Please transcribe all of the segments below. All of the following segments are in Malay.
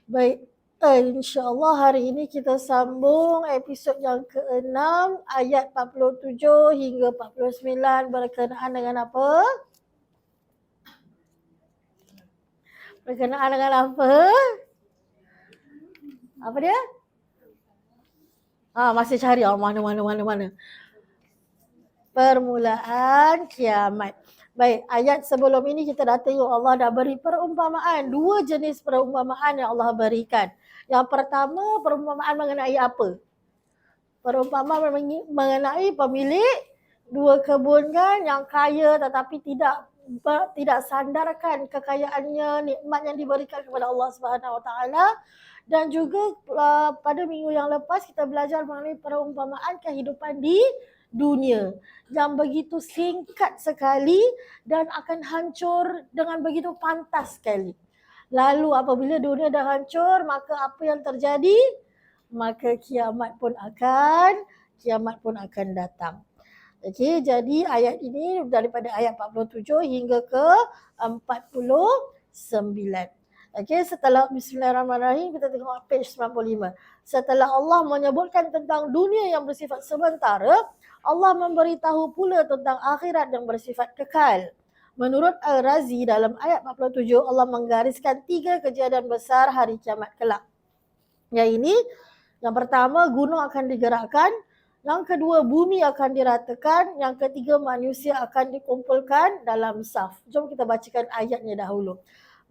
Baik, insyaAllah hari ini kita sambung episod yang ke-6 ayat 47 hingga 49 berkenaan dengan apa? Berkenaan dengan apa? Apa dia? Masih cari. Mana. Permulaan kiamat. Baik, ayat sebelum ini kita dah tengok Allah dah beri perumpamaan. Dua jenis perumpamaan yang Allah berikan. Yang pertama, perumpamaan mengenai apa? Perumpamaan mengenai pemilik dua kebun kan yang kaya tetapi tidak sandarkan kekayaannya, nikmat yang diberikan kepada Allah Subhanahu Wa Taala. Dan juga pada minggu yang lepas kita belajar mengenai perumpamaan kehidupan di dunia yang begitu singkat sekali dan akan hancur dengan begitu pantas sekali. Lalu apabila dunia dah hancur, maka apa yang terjadi? Maka kiamat pun akan datang. Okey, jadi ayat ini daripada ayat 47 hingga ke 49. Okey, setelah bismillahirrahmanirrahim kita tengok page 95. Setelah Allah menyebutkan tentang dunia yang bersifat sementara, Allah memberitahu pula tentang akhirat yang bersifat kekal. Menurut Al-Razi dalam ayat 47, Allah menggariskan 3 kejadian besar hari kiamat kelak. Yang ini, yang pertama gunung akan digerakkan, yang kedua bumi akan diratakan, yang ketiga manusia akan dikumpulkan dalam saf. Jom kita bacakan ayatnya dahulu.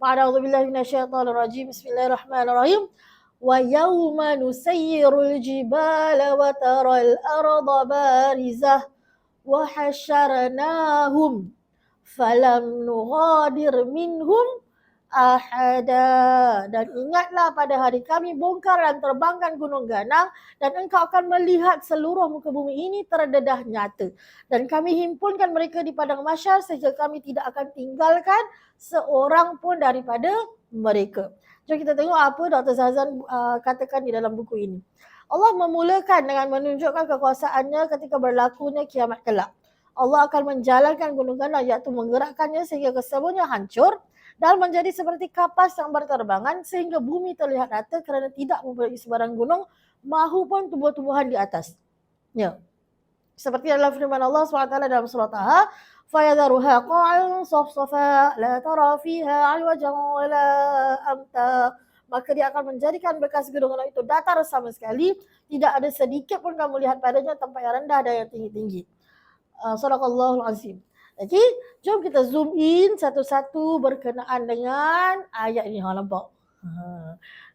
A'udzubillahi minasyaitonirrajim. Bismillahirrahmanirrahim. Wa yawma nusayyirul jibala wa taral arda barizah wa hasyarnahum falam nughadir minhum ahada. Dan ingatlah pada hari kami bongkar dan terbangkan gunung ganang dan engkau akan melihat seluruh muka bumi ini terdedah nyata. Dan kami himpunkan mereka di padang mahsyar sehingga kami tidak akan tinggalkan seorang pun daripada mereka. Jom kita tengok apa Dr. Zazan katakan di dalam buku ini. Allah memulakan dengan menunjukkan kekuasaannya ketika berlakunya kiamat kelak. Allah akan menjalankan gunung ganang iaitu menggerakkannya sehingga kesemuanya hancur dan menjadi seperti kapas yang berterbangan sehingga bumi terlihat rata kerana tidak mempunyai sebarang gunung mahupun tumbuh-tumbuhan di atas. Ya. Seperti dalam firman Allah SWT dalam surah Taha, فَيَذَرُهَا قَاعًا صَفْصَفًا لَا تَرَى فِيهَا عِوَجًا وَلَا أَمْتًا. Maka dia akan menjadikan bekas gunung itu datar sama sekali, tidak ada sedikit pun kamu lihat padanya tempat yang rendah dan yang tinggi-tinggi. Sadaqallahul Azim. Okey, jom kita zoom in satu-satu berkenaan dengan ayat ini. Nampak?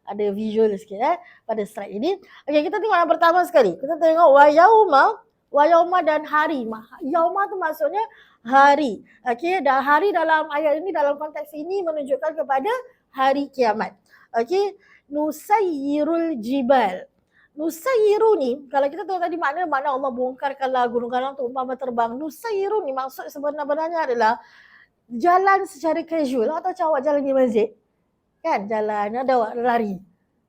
Ada visual sikit pada slide ini. Okey, kita tengok yang pertama sekali. Kita tengok wa yauma dan hari. Yauma tu maksudnya hari. Okey, dan hari dalam ayat ini dalam konteks ini menunjukkan kepada hari kiamat. Okey, nusayyirul jibal. Nusayyiru ni, kalau kita tahu tadi makna Allah bongkarkanlah gunung ganang tu umpama terbang. Nusayyiru ni maksud sebenarnya adalah jalan secara casual atau macam awak jalan di masjid. Kan jalan, ada awak lari.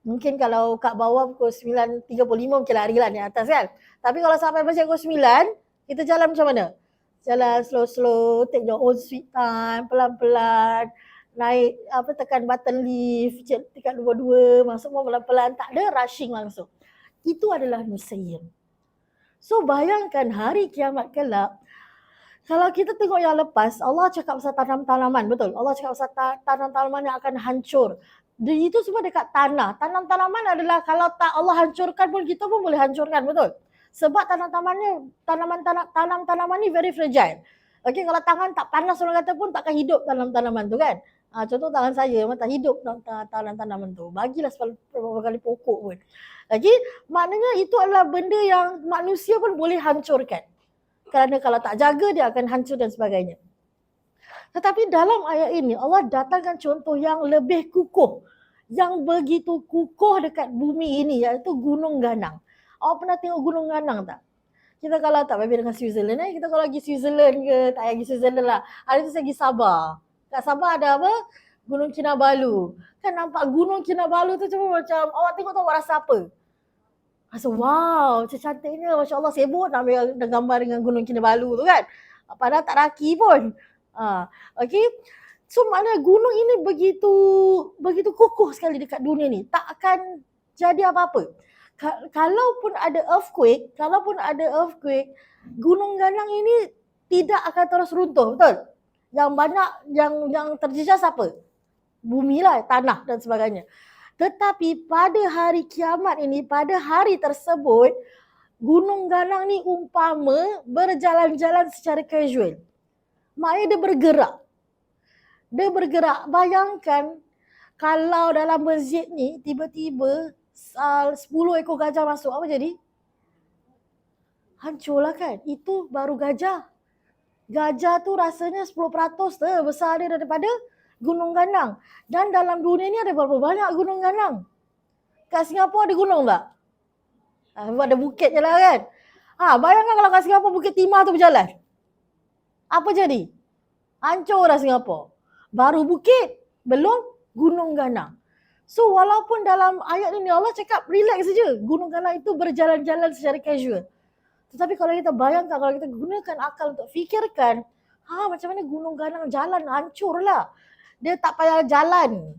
Mungkin kalau kat bawah pukul 9.35 mungkin lari lah di atas kan. Tapi kalau sampai masjid pukul 9, kita jalan macam mana? Jalan slow-slow, take your own sweet time, pelan-pelan. Naik tekan button lift, tekan dua-dua, masuk pelan-pelan, tak ada rushing langsung. Itu adalah nusayyir. So bayangkan hari kiamat kelak, kalau kita tengok yang lepas, Allah cakap pasal tanam-tanaman, betul? Allah cakap pasal tanam-tanaman yang akan hancur. Itu semua dekat tanah. Tanam-tanaman adalah kalau tak Allah hancurkan pun kita pun boleh hancurkan, betul? Sebab tanam-tanaman ni very fragile. Okey, kalau tangan tak panas orang kata pun takkan hidup tanam-tanaman tu kan. Contoh tangan saya memang tak hidup tanaman tu. Bagilah beberapa kali pokok pun. Okey, maknanya itu adalah benda yang manusia pun boleh hancurkan. Kerana kalau tak jaga dia akan hancur dan sebagainya. Tetapi dalam ayat ini Allah datangkan contoh yang lebih kukuh. Yang begitu kukuh dekat bumi ini iaitu Gunung Ganang. Awak pernah tengok Gunung Ganang tak? Kita kalau tak berbeza dengan Switzerland kita kalau pergi Switzerland ke, tak pergi Switzerland lah. Hari tu saya pergi Sabah. Kat Sabah ada apa? Gunung Kinabalu. Kan nampak Gunung Kinabalu tu cuma macam awak tengok tu awak rasa apa? Rasa wow, macam cantiknya, Masya Allah, sibuk nak ambil gambar dengan Gunung Kinabalu tu kan. Padahal tak raki pun. Okey. So maknanya gunung ini begitu kukuh sekali dekat dunia ni. Tak akan jadi apa-apa. Kalaupun ada earthquake, gunung ganang ini tidak akan terus runtuh, betul? Yang banyak yang terjejas apa? Bumi lah, tanah dan sebagainya. Tetapi pada hari kiamat ini, pada hari tersebut, gunung ganang ni umpama berjalan-jalan secara casual. Maknanya dia bergerak. Bayangkan kalau dalam masjid ni tiba-tiba 10 ekor gajah masuk, apa jadi? Hancurlah kan. Itu baru gajah. Gajah tu rasanya 10% besar dia daripada gunung ganang. Dan dalam dunia ni ada berapa banyak gunung ganang? Kat Singapura ada gunung tak? Ada bukit je lah kan. Bayangkan kalau kat Singapura Bukit Timah tu berjalan. Apa jadi? Hancur dah Singapura. Baru bukit, belum gunung ganang. So walaupun dalam ayat ini Allah cakap relax saja. Gunung ganang itu berjalan-jalan secara casual. Tetapi kalau kita bayangkan, kalau kita gunakan akal untuk fikirkan, macam mana gunung ganang jalan, hancur lah. Dia tak payah jalan.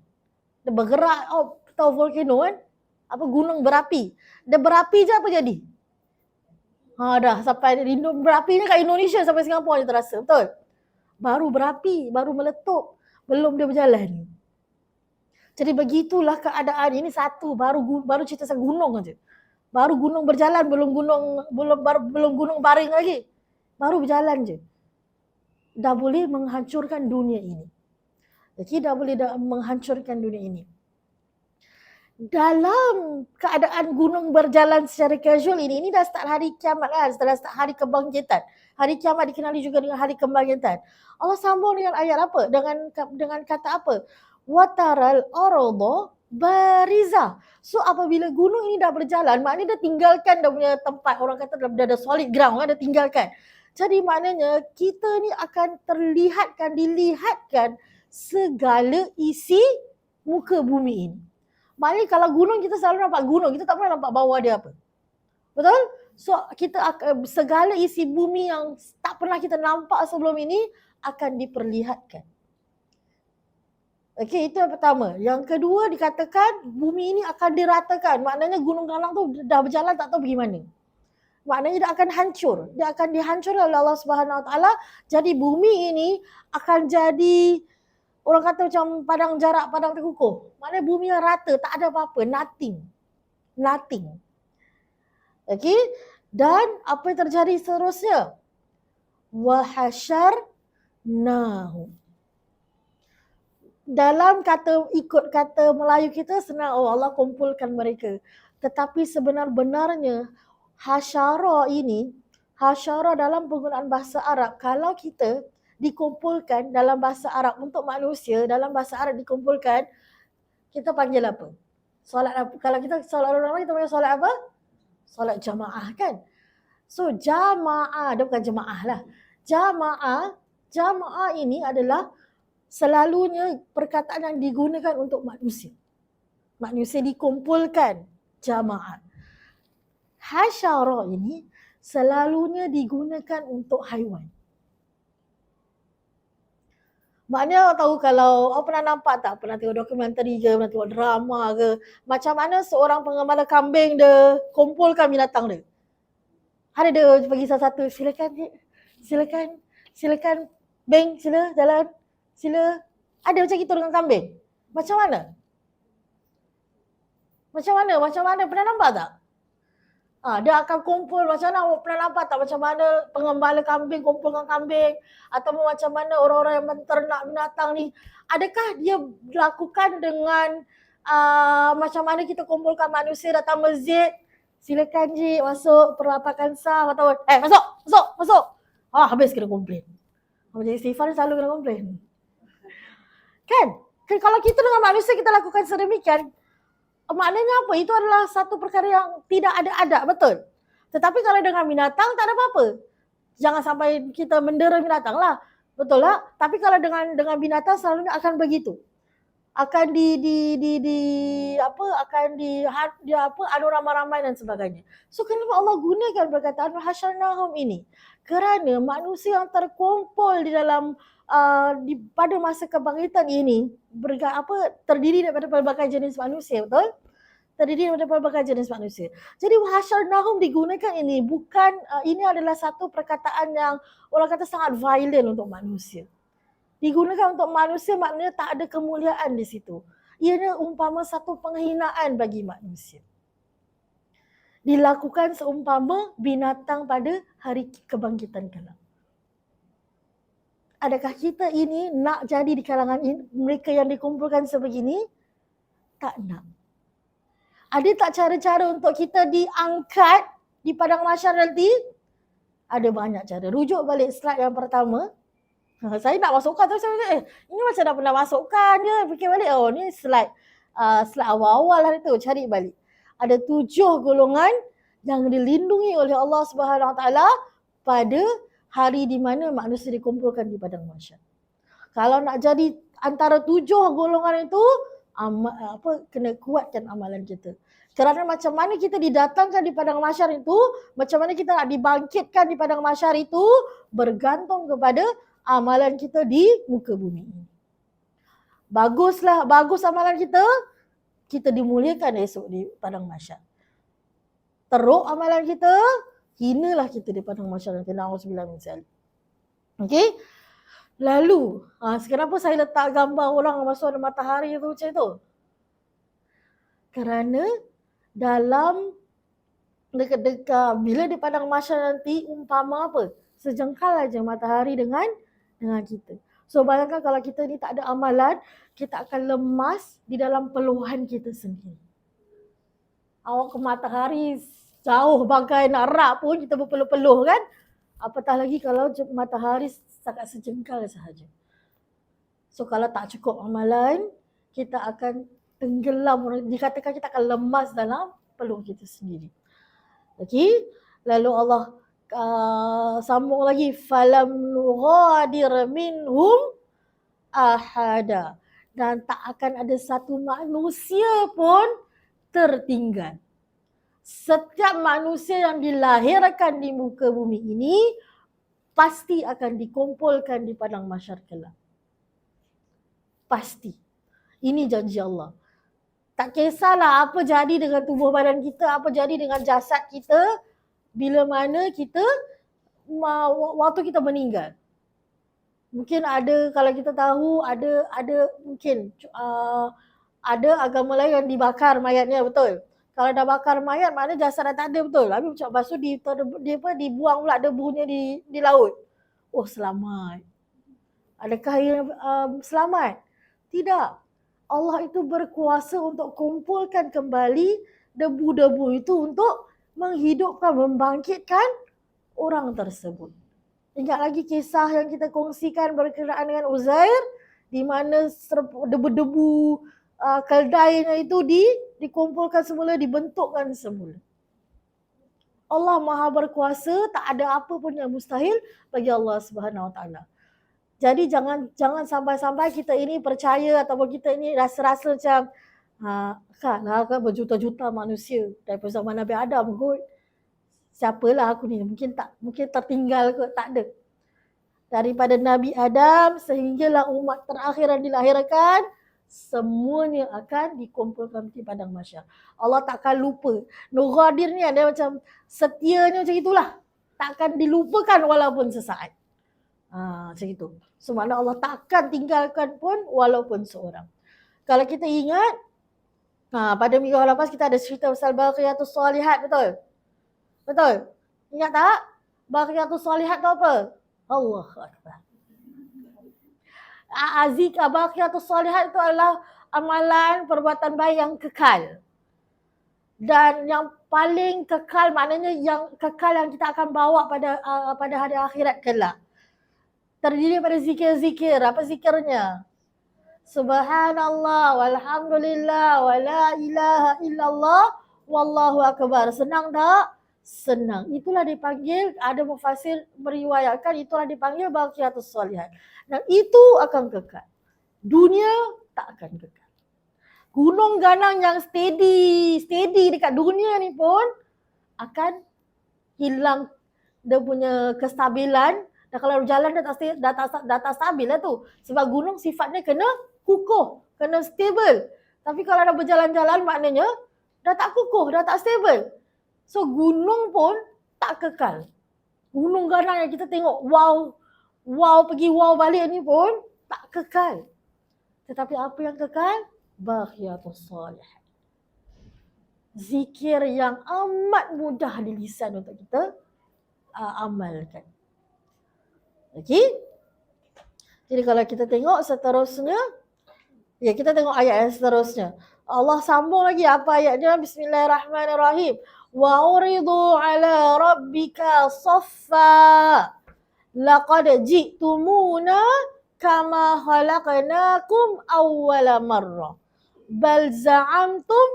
Dia bergerak, tahu volcano kan? Apa gunung berapi. Dia berapi je apa jadi? Dah sampai berapi ni kat Indonesia sampai Singapura je terasa, betul? Baru berapi, baru meletup, belum dia berjalan. Jadi begitulah keadaan ini satu, baru cerita pasal gunung aja. Baru gunung berjalan, belum gunung baring lagi. Baru berjalan je. Dah boleh menghancurkan dunia ini. Jadi dah boleh menghancurkan dunia ini. Dalam keadaan gunung berjalan secara casual ini dah start hari kiamat lah, setelah start hari kebangkitan. Hari kiamat dikenali juga dengan hari kebangkitan. Allah sambung dengan ayat apa? Dengan kata apa? Wataral arda bariza. So apabila gunung ini dah berjalan, maknanya dia tinggalkan dia punya tempat. Orang kata dah ada solid ground kan, dia tinggalkan. Jadi maknanya kita ni akan dilihatkan segala isi muka bumi ini. Maknanya kalau gunung kita selalu nampak gunung, kita tak pernah nampak bawah dia apa. Betul? So kita segala isi bumi yang tak pernah kita nampak sebelum ini akan diperlihatkan. Okey, itu yang pertama. Yang kedua dikatakan bumi ini akan diratakan. Maknanya gunung ganang tu dah berjalan tak tahu pergi mana. Maknanya dia akan hancur. Dia akan dihancur oleh Allah Subhanahu Wa Taala. Jadi bumi ini akan jadi, orang kata macam padang jarak, padang terkukuh. Maknanya bumi yang rata, tak ada apa-apa, nothing. Okey? Dan apa yang terjadi seterusnya? Wa hasyarnahu. Dalam ikut kata Melayu kita senang, Allah kumpulkan mereka. Tetapi sebenar-benarnya hasyara dalam penggunaan bahasa Arab, kalau kita dikumpulkan dalam bahasa Arab untuk manusia, dalam bahasa Arab dikumpulkan, kita panggil apa? Solat apa? Kalau kita solat orang kita panggil solat apa? Solat jamaah kan? So jamaah, dia bukan jemaah lah. Jamaah ini adalah selalunya perkataan yang digunakan untuk manusia. Manusia dikumpulkan, jamaah. Hasyara ini selalunya digunakan untuk haiwan. Maknanya tahu kalau pernah nampak tak, pernah tengok dokumentari ke, pernah tengok drama ke, macam mana seorang pengembala kambing dia kumpulkan binatang dia. Ada dia bagi salah satu, silakan beng, sila jalan. Sila. Ada macam itu dengan kambing. Macam mana? Pernah nampak tak? Dia akan kumpul macam mana, pernah nampak tak macam mana pengembala kambing kumpulkan kambing, atau macam mana orang-orang yang menternak binatang ni, adakah dia lakukan dengan macam mana kita kumpulkan manusia datang masjid, silakan Ji masuk, perapatkan sah, atau masuk. Habis kena komplain. Macam istighfar selalu kena komplain. Kan kalau kita dengan manusia kita lakukan sedemikian, maknanya apa? Itu adalah satu perkara yang tidak ada adab, betul? Tetapi kalau dengan binatang tak ada apa-apa. Jangan sampai kita mendera binatang lah, betul lah. Tapi kalau dengan binatang selalunya akan begitu. Akan adu ramai-ramai dan sebagainya. So kenapa Allah gunakan perkataan hasyarnahum ini? Kerana manusia yang terkumpul di dalam pada masa kebangkitan ini terdiri daripada pelbagai jenis manusia, betul? Terdiri daripada pelbagai jenis manusia. Jadi wahasyarnahum digunakan ini bukan ini adalah satu perkataan yang orang kata sangat violent untuk manusia. Digunakan untuk manusia maknanya tak ada kemuliaan di situ. Ianya umpama satu penghinaan bagi manusia. Dilakukan seumpama binatang pada hari kebangkitan kelak. Adakah kita ini nak jadi di kalangan mereka yang dikumpulkan sebegini? Tak nak. Ada tak cara-cara untuk kita diangkat di padang mahsyar nanti? Ada banyak cara. Rujuk balik slide yang pertama. Saya nak masukkan terus saya kata, ini macam dah pernah masukkan je. Fikir balik, ni slide awal-awal lah tu, cari balik. Ada 7 golongan yang dilindungi oleh Allah Subhanahu Wa Taala pada hari di mana manusia dikumpulkan di padang mahsyar. Kalau nak jadi antara 7 golongan itu, kena kuatkan amalan kita. Kerana macam mana kita didatangkan di padang mahsyar itu, macam mana kita nak dibangkitkan di padang mahsyar itu bergantung kepada amalan kita di muka bumi ini. Baguslah, bagus amalan kita, kita dimuliakan esok di padang mahsyar. Teruk amalan kita, hinalah kita di padang mahsyar nanti. Na'udzubillah min dzalik. Okey? Lalu, kenapa saya letak gambar orang masuk ada matahari tu macam tu? Kerana dalam dekat-dekat bila di padang mahsyar nanti umpama apa? Sejengkal aja matahari dengan kita. So bayangkan kalau kita ni tak ada amalan, kita akan lemas di dalam peluhan kita sendiri. Awak ke matahari jauh bagai nak rak pun kita berpeluh-peluh kan? Apatah lagi kalau matahari sangat sejengkal sahaja. So kalau tak cukup amalan, kita akan tenggelam. Dikatakan kita akan lemas dalam peluh kita sendiri. Okey? Lalu Allah sambung lagi, falam nughadir minhum ahada, dan tak akan ada satu manusia pun tertinggal. Setiap manusia yang dilahirkan di muka bumi ini pasti akan dikumpulkan di padang mahsyar kelak. Pasti. Ini janji Allah. Tak kisahlah apa jadi dengan tubuh badan kita, apa jadi dengan jasad kita bila mana kita waktu kita meninggal. Mungkin ada, kalau kita tahu ada mungkin ada agama lain yang dibakar mayatnya, betul. Kalau dah bakar mayat maknanya jasad dah tak ada, betul. Habis lepas tu dibuang pula debunya di laut. Oh, selamat. Adakah yang selamat? Tidak. Allah itu berkuasa untuk kumpulkan kembali debu-debu itu untuk menghidupkan, membangkitkan orang tersebut. Ingat lagi kisah yang kita kongsikan berkenaan dengan Uzair, di mana debu-debu keldainya itu dikumpulkan semula, dibentukkan semula. Allah Maha berkuasa, tak ada apa pun yang mustahil bagi Allah Subhanahu Wa Taala. Jadi jangan sampai-sampai kita ini percaya ataupun kita ini rasa-rasa macam kan berjuta-juta manusia daripada zaman Nabi Adam kot. Siapalah aku ni, mungkin tertinggal kot, tak ada. Daripada Nabi Adam sehinggalah umat terakhir yang dilahirkan, semuanya akan dikumpulkan di padang mahsyar. Allah takkan lupa. Nughadir ni ada macam setianya macam itulah. Takkan dilupakan walaupun sesaat. Macam itu. So makna Allah takkan tinggalkan pun walaupun seorang. Kalau kita ingat, pada minggu lepas kita ada cerita pasal Baqiyatus Salihat, betul? Betul? Ingat tak? Baqiyatus Salihat tu apa? Allahu Akbar. Azikah Baqiyatus Salihat itu adalah amalan perbuatan baik yang kekal. Dan yang paling kekal maknanya yang kekal yang kita akan bawa pada hari akhirat kelak. Terdiri pada zikir-zikir. Apa zikirnya? Subhanallah, walhamdulillah, wa la ilaha illallah, wallahu akbar. Senang tak? Senang. Itulah dipanggil, ada mufassir meriwayatkan, itulah dipanggil Baqiyatus Salihat. Dan itu akan kekal. Dunia tak akan kekal. Gunung ganang yang steady dekat dunia ni pun akan hilang dia punya kestabilan Dan kalau jalan dah tak stabil lah tu. Sebab gunung sifatnya kena kukuh, kena stable. Tapi kalau dah berjalan-jalan maknanya dah tak kukuh, dah tak stable. So gunung pun tak kekal. Gunung Ganang yang kita tengok wow pergi wow balik ni pun tak kekal. Tetapi apa yang kekal? Baqiyatus Salihin. Zikir yang amat mudah di lisan untuk kita amalkan. Okey? Jadi kalau kita tengok seterusnya, ya kita tengok ayat yang seterusnya. Allah sambung lagi apa ayatnya? Bismillahirrahmanirrahim. Wa uridu ala rabbika saffa. Laqad ji'tumuna kama khalaqnakum awwala marrah. Bal za'amtum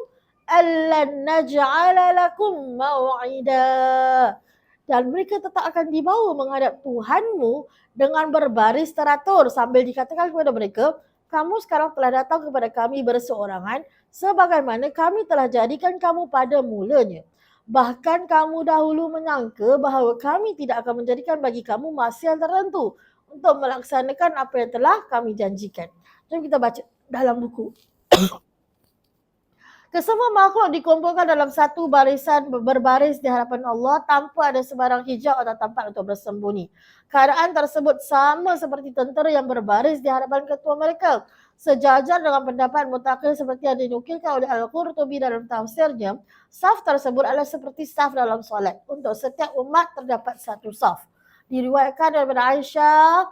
allan naj'ala lakum maw'ida. Dan mereka tetap akan dibawa menghadap Tuhanmu dengan berbaris teratur, sambil dikatakan kepada mereka, kamu sekarang telah datang kepada kami berseorangan sebagaimana kami telah jadikan kamu pada mulanya. Bahkan kamu dahulu menyangka bahawa kami tidak akan menjadikan bagi kamu masa yang tertentu untuk melaksanakan apa yang telah kami janjikan. Jom kita baca dalam buku. Kesemua makhluk dikumpulkan dalam satu barisan berbaris di hadapan Allah tanpa ada sebarang hijab atau tempat untuk bersembunyi. Keadaan tersebut sama seperti tentera yang berbaris di hadapan ketua mereka. Sejajar dengan pendapat mutakhir seperti yang dinukilkan oleh Al-Qurtubi dalam tafsirnya, saf tersebut adalah seperti saf dalam solat. Untuk setiap umat terdapat satu saf. Diriwayatkan daripada Aisyah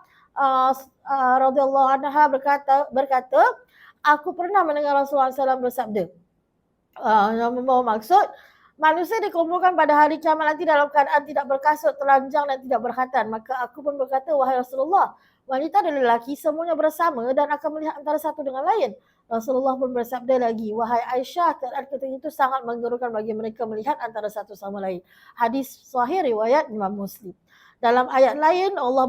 radhiyallahu anha berkata, aku pernah mendengar Rasulullah SAW bersabda, yang membawa maksud manusia dikumpulkan pada hari kiamat nanti dalam keadaan tidak berkasut, telanjang dan tidak berkhatan. Maka aku pun berkata, wahai Rasulullah, wanita dan lelaki semuanya bersama dan akan melihat antara satu dengan lain. Rasulullah pun bersabda lagi, wahai Aisyah, keadaan ketika itu sangat menggerukan bagi mereka melihat antara satu sama lain. Hadis sahih riwayat Imam Muslim. Dalam ayat lain Allah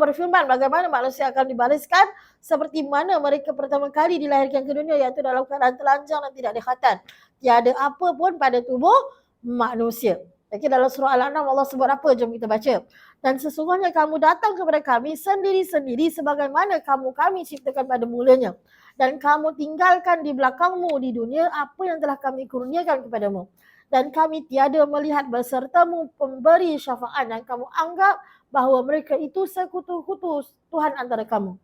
berfirman bagaimana manusia akan dibariskan seperti mana mereka pertama kali dilahirkan ke dunia, iaitu dalam keadaan telanjang dan tidak ada khatan. Tiada apa pun pada tubuh manusia. Jadi dalam surah Al-An'am Allah sebut apa? Jom kita baca. Dan sesungguhnya kamu datang kepada kami sendiri-sendiri sebagaimana kami ciptakan pada mulanya. Dan kamu tinggalkan di belakangmu di dunia apa yang telah kami kurniakan kepadamu. Dan kami tiada melihat besertamu pemberi syafaat yang kamu anggap bahawa mereka itu sekutu-kutu Tuhan antara kamu.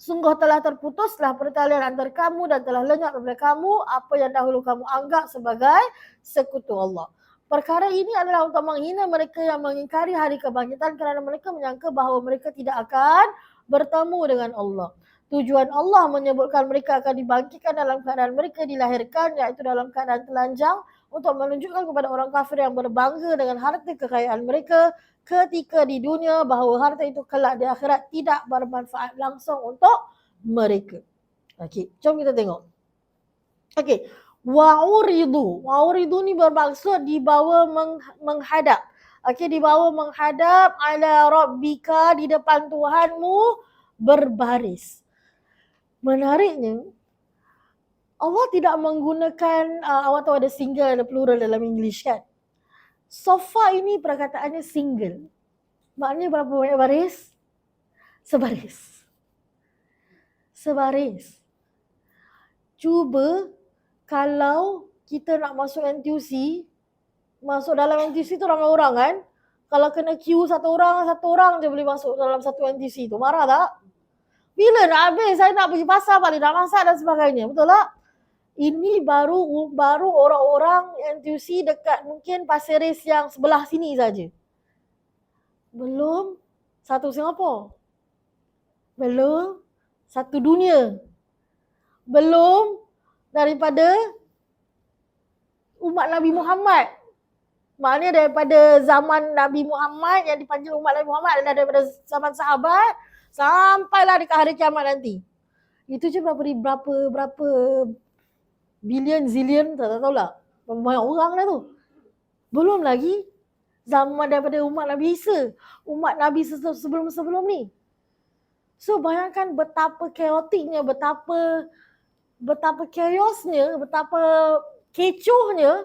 Sungguh telah terputuslah pertalian antara kamu dan telah lenyap daripada kamu apa yang dahulu kamu anggap sebagai sekutu Allah. Perkara ini adalah untuk menghina mereka yang mengingkari hari kebangkitan kerana mereka menyangka bahawa mereka tidak akan bertemu dengan Allah. Tujuan Allah menyebutkan mereka akan dibangkitkan dalam keadaan mereka dilahirkan, iaitu dalam keadaan telanjang, untuk menunjukkan kepada orang kafir yang berbangga dengan harta kekayaan mereka ketika di dunia bahawa harta itu kelak di akhirat tidak bermanfaat langsung untuk mereka. Okey, jom kita tengok. Okey, wa'uridu ni bermaksud dibawa menghadap. Okey, dibawa menghadap ala rabbika, di depan Tuhanmu berbaris. Menariknya, Allah tidak menggunakan, awak tahu ada single, ada plural dalam English kan? Sofa ini perkataannya single. Maknanya berapa banyak baris? Sebaris. Cuba kalau kita nak masuk NTUC, masuk dalam NTUC tu ramai orang kan? Kalau kena queue satu orang je boleh masuk dalam satu NTUC tu. Marah tak? Bila nak habis? Saya nak pergi pasar balik, nak masak dan sebagainya. Betul tak? Ini baru orang-orang NTUC dekat mungkin Pasir Ris yang sebelah sini saja. Belum satu Singapura. Belum satu dunia. Belum daripada umat Nabi Muhammad. Maknanya daripada zaman Nabi Muhammad yang dipanggil umat Nabi Muhammad adalah daripada zaman sahabat sampailah dekat hari kiamat nanti. Itu je berapa bilion, zillion, tak tahulah. Banyak orang lah tu. Belum lagi zaman daripada umat Nabi Isa, umat Nabi sebelum-sebelum ni. So bayangkan betapa chaoticnya, betapa chaosnya, betapa kecohnya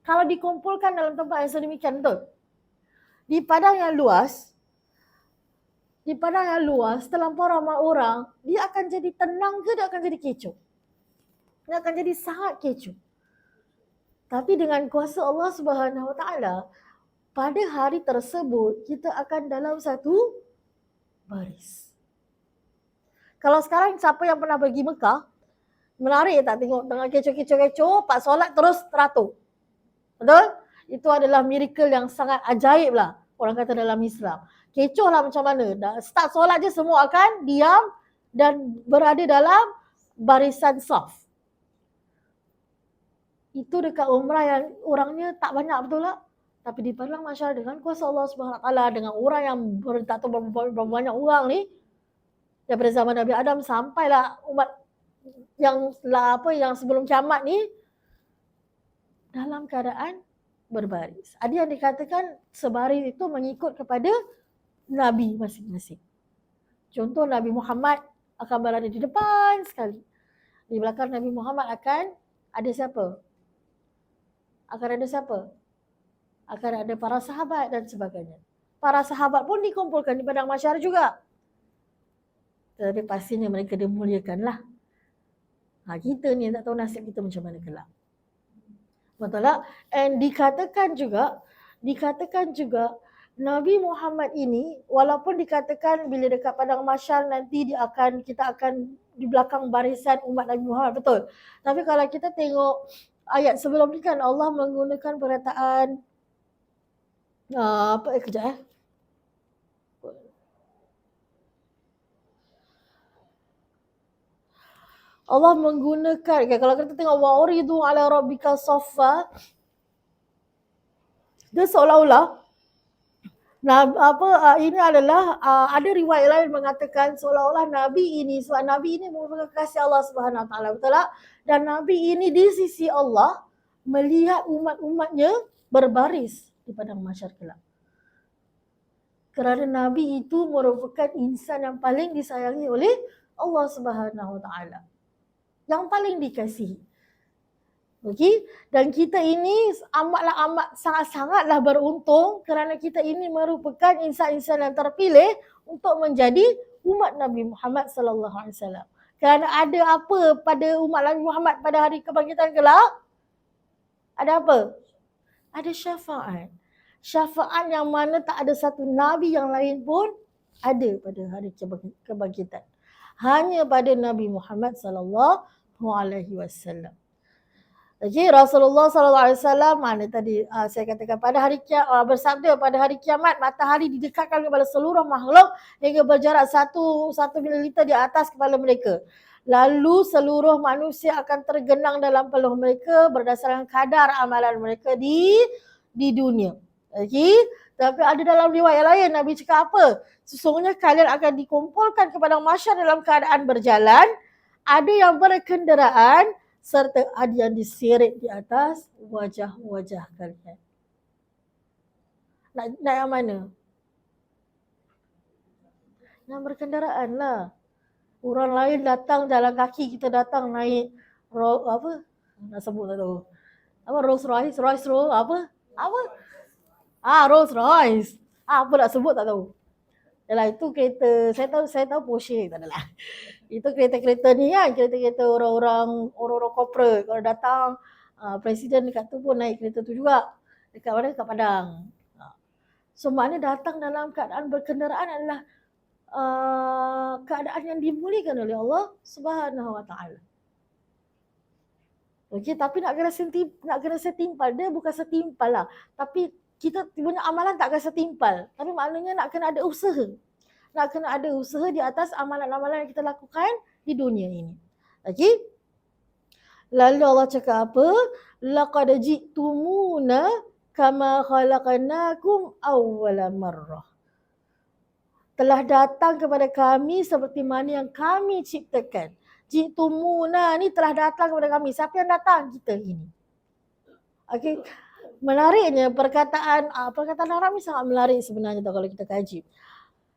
kalau dikumpulkan dalam tempat yang sedemikian, betul? Di padang yang luas, terlampau ramai orang, dia akan jadi tenang ke dia akan jadi kecoh? Dia akan jadi sangat kecoh. Tapi dengan kuasa Allah Subhanahu Wa Taala, pada hari tersebut kita akan dalam satu baris. Kalau sekarang siapa yang pernah pergi Mekah, menarik tak tengok tengah kecoh-kecoh, pak solat terus teratur. Betul? Itu adalah miracle yang sangat ajaib lah orang kata dalam Islam. Kecoh lah macam mana. Start solat je semua akan diam dan berada dalam barisan saf. Itu dekat umrah yang orangnya tak banyak betul tak? Tapi di padang mahsyar dengan kuasa Allah Subhanahu Wa Taala, dengan orang yang tak tahu berapa banyak orang ni, daripada zaman Nabi Adam sampailah umat yang sebelum kiamat ni dalam keadaan berbaris. Ada yang dikatakan sebaris itu mengikut kepada Nabi masing-masing. Contoh Nabi Muhammad akan berada di depan sekali. Di belakang Nabi Muhammad akan ada siapa? Akan ada para sahabat dan sebagainya. Para sahabat pun dikumpulkan di padang mahsyar juga. Tapi pastinya mereka dimuliakanlah. Kita ni tak tahu nasib kita macam mana kelak. Betul tak? And dikatakan juga Nabi Muhammad ini walaupun dikatakan bila dekat padang mahsyar nanti kita akan di belakang barisan umat Nabi Muhammad, betul. Tapi kalau kita tengok ayat sebelum ni kan Allah menggunakan perkataan kejap. Allah menggunakan, kalau kita tengok wa uridu ala rabbika saffa, dia seolah-olah ini adalah ada riwayat lain mengatakan seolah-olah Nabi ini, sebab Nabi ini merupakan kasih Allah Subhanahu Wa Taala, betul tak? Dan Nabi ini di sisi Allah melihat umat-umatnya berbaris di padang mahsyar kelak. Kerana Nabi itu merupakan insan yang paling disayangi oleh Allah Subhanahu Wa Taala, yang paling dikasihi. Okey, dan kita ini amat sangat-sangatlah beruntung kerana kita ini merupakan insan-insan yang terpilih untuk menjadi umat Nabi Muhammad sallallahu alaihi wasallam. Kerana ada apa pada umat Nabi Muhammad pada hari kebangkitan kelak? Ada apa? Ada syafaat. Syafaat yang mana tak ada satu nabi yang lain pun ada pada hari kebangkitan. Hanya pada Nabi Muhammad sallallahu alaihi wasallam. Okey, Rasulullah sallallahu alaihi wasallam mana tadi saya katakan pada hari kiamat bersabda pada hari kiamat matahari didekatkan kepada seluruh makhluk hingga berjarak 1 mililiter di atas kepala mereka. Lalu seluruh manusia akan tergenang dalam peluh mereka berdasarkan kadar amalan mereka di dunia. Okey, tapi ada dalam riwayat lain Nabi cakap apa? Sesungguhnya kalian akan dikumpulkan kepada mahsyar dalam keadaan berjalan, ada yang berkenderaan serta ada yang diseret di atas wajah-wajah kalian. Nak yang mana? Yang berkenderaan lah. Orang lain datang jalan kaki, kita datang naik nak sebut tak tahu. Rolls Royce, Rolls Royce. Apa nak sebut tak tahu. Yalah itu kereta, saya tahu Porsche, tak adalah. Itu kereta-kereta ni kan, kereta-kereta orang-orang corporate. Kalau datang presiden dekat tu pun naik kereta tu juga. Dekat mana? Dekat Padang. So maknanya datang dalam keadaan berkenderaan adalah keadaan yang dimuliakan oleh Allah Subhanahu Wa Taala. Okey, tapi nak kena setimpal. Dia bukan setimpal lah. Tapi kita punya amalan tak akan setimpal. Tapi maknanya nak kena ada usaha. Nak kena ada usaha di atas amalan-amalan yang kita lakukan di dunia ini. Okey? Lalu Allah cakap apa? Laqad ji'tumuna kama khalaqnakum awwala marrah. Telah datang kepada kami seperti mana yang kami ciptakan. Ji'tumuna ni telah datang kepada kami. Siapa yang datang? Kita ini. Okey. Menariknya perkataan Arab ni sangat menarik sebenarnya kalau kita kaji.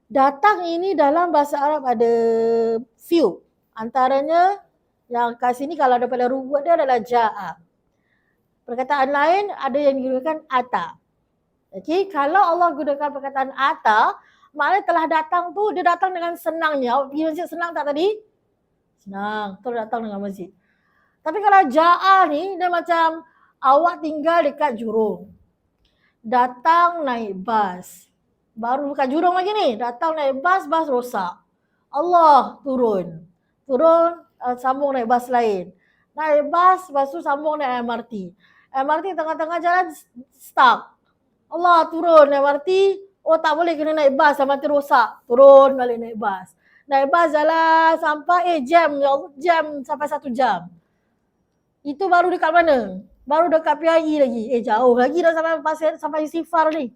Datang ini dalam bahasa Arab ada few. Antaranya yang kat sini kalau daripada ruwet dia adalah ja'a. Perkataan lain ada yang digunakan ata. Okay, kalau Allah gunakan perkataan ata, maknanya telah datang tu dia datang dengan senangnya. Awak pergi masjid senang tak tadi? Senang. Terus datang dengan masjid. Tapi kalau ja'a ni dia macam awak tinggal dekat Jurong. Datang naik bas. Baru bukan Jurong lagi ni. Datang naik bas, bas rosak. Allah turun. Turun, sambung naik bas lain. Naik bas, lepas tu sambung naik MRT. MRT tengah-tengah jalan stuck. Allah turun MRT, oh tak boleh kena naik bas, MRT rosak. Turun balik naik bas. Naik bas jalan sampai jam, jam sampai 1 jam. Itu baru dekat mana? Baru dekat PIE lagi. Jauh lagi dah sampai Pasir, sampai Sifar ni.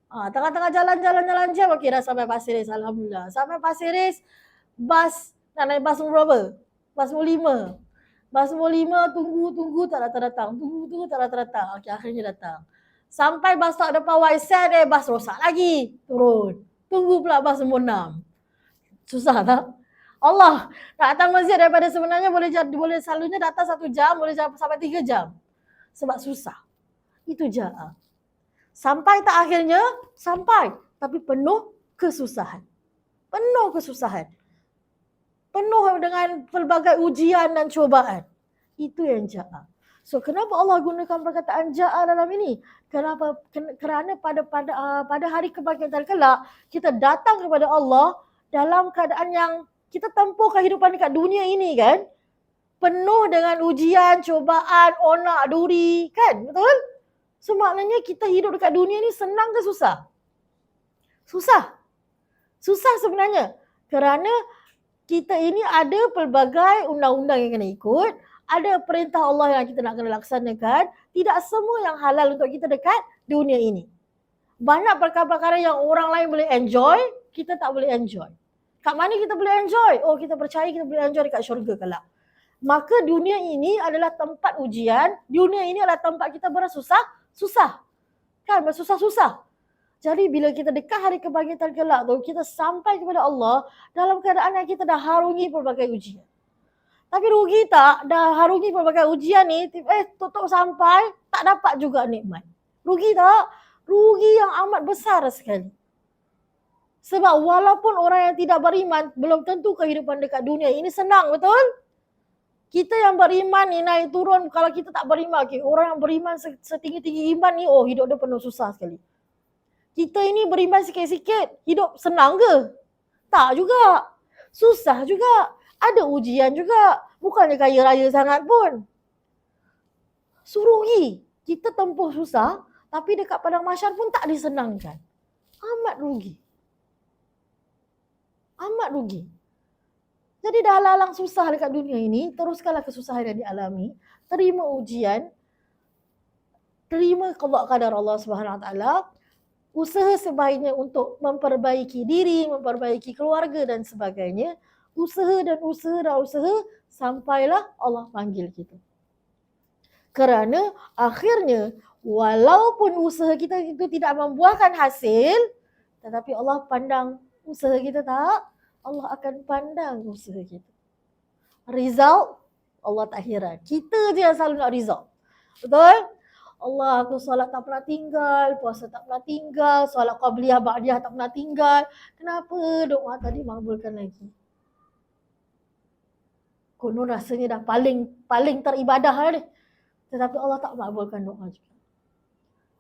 Tengah-tengah jalan jam, okey dah sampai Pasir Ris, alhamdulillah. Sampai Pasir Ris, bas nak naik bas nombor berapa? Bas nombor 5. Bas nombor 5 tunggu tak datang. Tunggu tak datang. Okey akhirnya datang. Sampai bas stop depan YSL bas rosak lagi. Turun. Tunggu pula bas nombor 6. Susah tak? Allah nak datang masjid daripada sebenarnya boleh selalunya datang 1 jam, boleh sampai 3 jam. Sebab susah. Itu ja'a. Sampai tak akhirnya? Sampai. Tapi penuh kesusahan. Penuh kesusahan. Penuh dengan pelbagai ujian dan cubaan. Itu yang ja'a. So kenapa Allah gunakan perkataan ja'a dalam ini? Kenapa? Kerana pada hari kebangkitan kelak, kita datang kepada Allah dalam keadaan yang kita tempuh kehidupan dekat dunia ini kan? Penuh dengan ujian, cubaan, onak, duri, kan? Betul? So maknanya kita hidup dekat dunia ni senang ke susah? Susah. Susah sebenarnya. Kerana kita ini ada pelbagai undang-undang yang kena ikut, ada perintah Allah yang kita nak kena laksanakan, tidak semua yang halal untuk kita dekat dunia ini. Banyak perkara-perkara yang orang lain boleh enjoy, kita tak boleh enjoy. Kat mana kita boleh enjoy? Oh, kita percaya kita boleh enjoy dekat syurga kelak. Maka dunia ini adalah tempat ujian, dunia ini adalah tempat kita bersusah. Kan, bersusah-susah. Jadi bila kita dekat hari kebangkitan kelak tu, kita sampai kepada Allah dalam keadaan yang kita dah harungi pelbagai ujian. Tapi rugi tak? Dah harungi pelbagai ujian ni, tutup sampai, tak dapat juga nikmat. Rugi tak? Rugi yang amat besar sekali. Sebab walaupun orang yang tidak beriman, belum tentu kehidupan dekat dunia ini senang, betul? Kita yang beriman ni naik turun, kalau kita tak beriman, okay, orang yang beriman setinggi-tinggi iman ni, oh hidup dia penuh susah sekali. Kita ini beriman sikit-sikit, hidup senang ke? Tak juga. Susah juga. Ada ujian juga. Bukannya kaya raya sangat pun. Rugi. Kita tempuh susah, tapi dekat padang mahsyar pun tak disenangkan. Amat rugi. Amat rugi. Jadi dah lalang susah dekat dunia ini, teruskanlah kesusahan yang dialami, terima ujian, terima qada Allah Subhanahu Wa Taala, usaha sebaiknya untuk memperbaiki diri, memperbaiki keluarga dan sebagainya, usaha sampailah Allah panggil kita. Kerana akhirnya walaupun usaha kita itu tidak membuahkan hasil, tetapi Allah pandang usaha kita tak, Allah akan pandang usaha kita. Result, Allah tak heran. Kita je yang selalu nak result. Betul? Allah, aku solat tak pernah tinggal, puasa tak pernah tinggal, solat qabliyah, ba'diyah tak pernah tinggal. Kenapa doa tadi makbulkan lagi? Konon rasanya dah paling teribadah ni. Tetapi Allah tak makbulkan doa juga.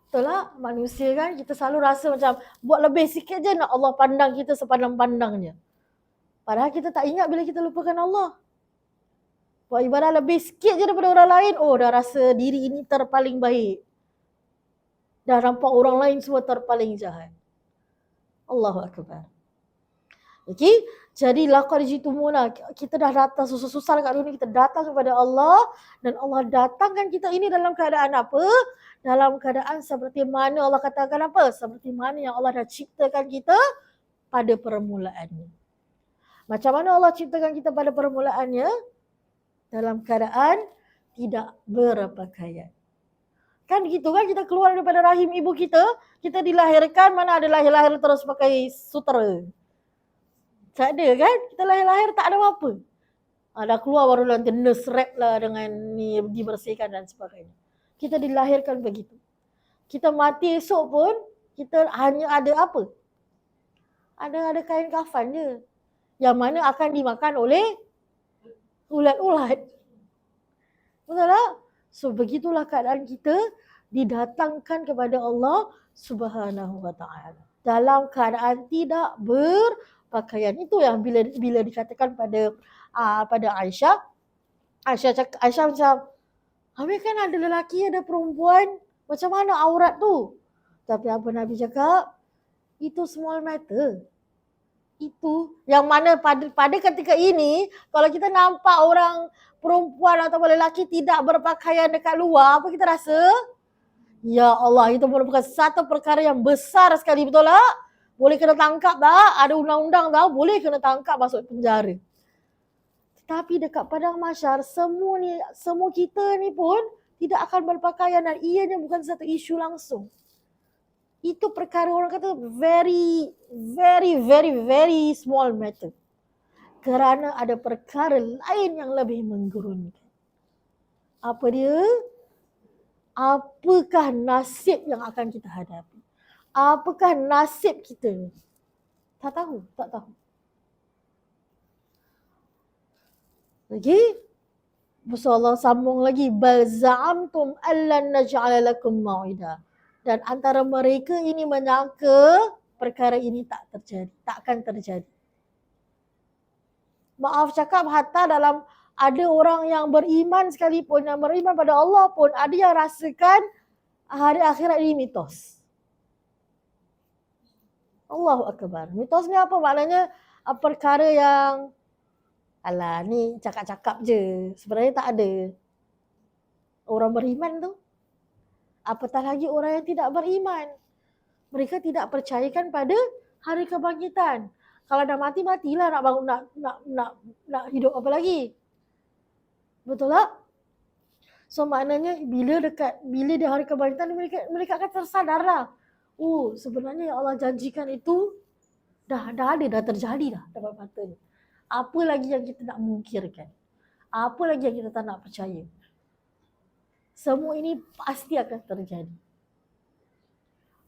Betul lah, manusia kan kita selalu rasa macam buat lebih sikit je nak Allah pandang kita sepandang-pandangnya. Padahal kita tak ingat bila kita lupakan Allah. Buat ibadah lebih sikit je daripada orang lain, oh dah rasa diri ini terpaling baik. Dah nampak orang lain semua terpaling jahat. Allahu Akbar. Okey, jadi laqad jitumuna, kita dah datang susah-susah dekat dunia, kita datang kepada Allah dan Allah datangkan kita ini dalam keadaan apa? Dalam keadaan seperti mana Allah katakan apa? Seperti mana yang Allah dah ciptakan kita pada permulaannya. Macam mana Allah ciptakan kita pada permulaannya? Dalam keadaan tidak berpakaian. Kan begitu kan, kita keluar daripada rahim ibu kita dilahirkan, mana ada lahir-lahir terus pakai sutera. Tak ada kan, kita lahir-lahir tak ada apa-apa. Dah keluar baru nanti nurse wrap lah dengan ni dibersihkan dan sebagainya. Kita dilahirkan begitu. Kita mati esok pun, kita hanya ada apa? Ada kain kafan je. Yang mana akan dimakan oleh ulat-ulat. Betul tak? So begitulah keadaan kita didatangkan kepada Allah Subhanahu wa taala dalam keadaan tidak berpakaian. Itu yang bila dikatakan pada Aisyah macam, habis kan ada lelaki, ada perempuan, macam mana aurat tu? Tapi apa Nabi cakap? Itu small matter. Itu yang mana pada ketika ini, kalau kita nampak orang perempuan atau lelaki tidak berpakaian dekat luar, apa kita rasa? Ya Allah, itu merupakan satu perkara yang besar sekali, betul tak? Boleh kena tangkap tak? Ada undang-undang tak? Boleh kena tangkap, masuk penjara. Tapi dekat padang mahsyar, semua kita ni pun tidak akan berpakaian dan ianya bukan satu isu langsung. Itu perkara orang kata very, very, very, very small matter. Kerana ada perkara lain yang lebih menggurunkan. Apa dia? Apakah nasib yang akan kita hadapi? Apakah nasib kita? Tak tahu. Lagi? Allah sambung lagi. Bal za'amtum allan naj'ala lakum mau'ida. Dan antara mereka ini menyangka perkara ini tak akan terjadi. Maaf cakap, hatta dalam ada orang yang beriman sekalipun, yang beriman pada Allah pun, ada yang rasakan hari akhirat ini mitos. Allahu Akbar. Mitos ni apa maknanya? Perkara yang alah ni cakap-cakap je, sebenarnya tak ada. Orang beriman tu, apatah lagi orang yang tidak beriman. Mereka tidak percayakan pada hari kebangkitan. Kalau dah mati, matilah, nak bangun, nak hidup apa lagi? Betul tak? So maknanya bila di hari kebangkitan, mereka akan tersadarlah. Oh, sebenarnya yang Allah janjikan itu dah terjadi dah depan mata ni. Apa lagi yang kita nak mungkirkan? Apa lagi yang kita tak nak percaya? Semua ini pasti akan terjadi.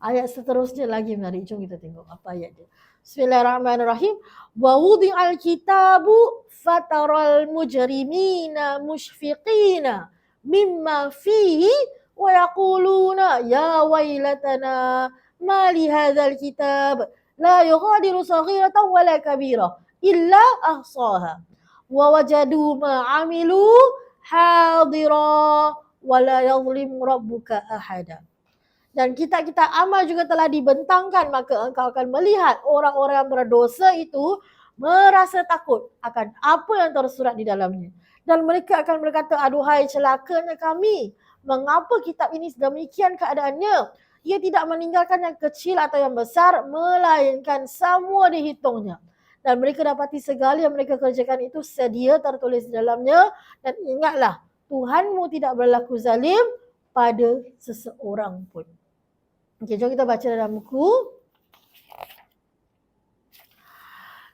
Ayat seterusnya lagi menarik. Jom kita tengok apa ayat dia. Bismillahirrahmanirrahim. Wa wudi'al kitabu fataral mujrimina mushfiqina mimma fihi wa yaquluna ya wailatana ma li hadzal kitab la yughadiru saghiratan wala kabira illa ahsaha wa wajadu ma amilu hadira wala yadhlimu rabbuka ahada. Dan kitab-kitab amal juga telah dibentangkan, maka engkau akan melihat orang-orang yang berdosa itu merasa takut akan apa yang tersurat di dalamnya. Dan mereka akan berkata, aduhai celakanya kami, mengapa kitab ini sedemikian keadaannya? Ia tidak meninggalkan yang kecil atau yang besar, melainkan semua dihitungnya. Dan mereka dapati segala yang mereka kerjakan itu sedia tertulis di dalamnya. Dan ingatlah, Tuhanmu tidak berlaku zalim pada seseorang pun. Okey, jom kita baca dalam buku.